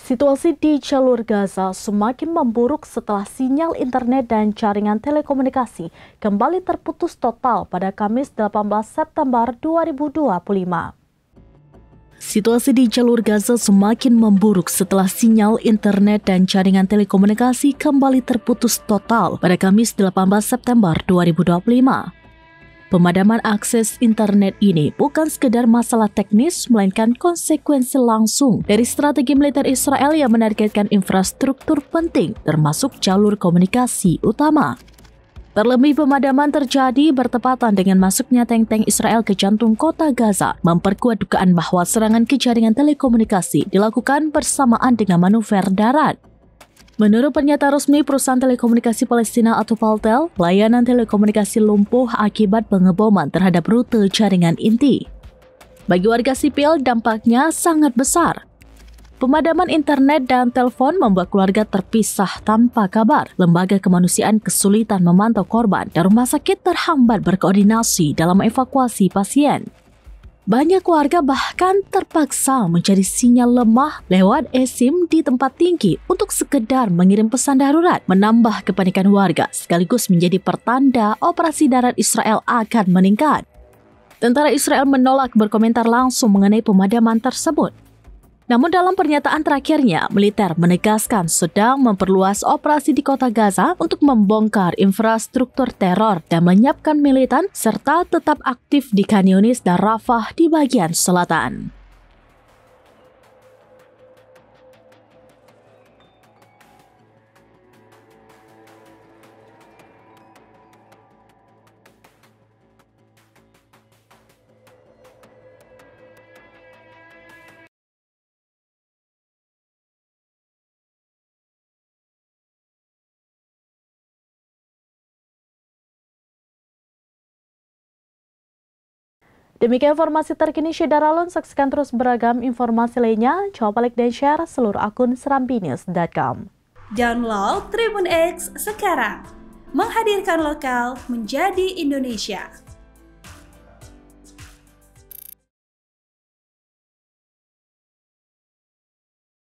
Situasi di jalur Gaza semakin memburuk setelah sinyal internet dan jaringan telekomunikasi kembali terputus total pada Kamis 18 September 2025. Situasi di jalur Gaza semakin memburuk setelah sinyal internet dan jaringan telekomunikasi kembali terputus total pada Kamis 18 September 2025. Pemadaman akses internet ini bukan sekedar masalah teknis, melainkan konsekuensi langsung dari strategi militer Israel yang menargetkan infrastruktur penting, termasuk jalur komunikasi utama. Terlebih pemadaman terjadi bertepatan dengan masuknya tank-tank Israel ke jantung kota Gaza, memperkuat dugaan bahwa serangan ke jaringan telekomunikasi dilakukan bersamaan dengan manuver darat. Menurut pernyataan resmi perusahaan telekomunikasi Palestina atau Paltel, layanan telekomunikasi lumpuh akibat pengeboman terhadap rute jaringan inti. Bagi warga sipil, dampaknya sangat besar. Pemadaman internet dan telepon membuat keluarga terpisah tanpa kabar. Lembaga kemanusiaan kesulitan memantau korban dan rumah sakit terhambat berkoordinasi dalam evakuasi pasien. Banyak warga bahkan terpaksa mencari sinyal lemah lewat eSIM di tempat tinggi untuk sekedar mengirim pesan darurat, menambah kepanikan warga sekaligus menjadi pertanda operasi darat Israel akan meningkat. Tentara Israel menolak berkomentar langsung mengenai pemadaman tersebut. Namun dalam pernyataan terakhirnya, militer menegaskan sedang memperluas operasi di kota Gaza untuk membongkar infrastruktur teror dan menyiapkan militan serta tetap aktif di Khan Yunis dan Rafah di bagian selatan. Demikian informasi terkini Syedaralun, saksikan terus beragam informasi lainnya. Coba like dan share seluruh akun serambinews.com. Download Tribun X sekarang, menghadirkan lokal menjadi Indonesia.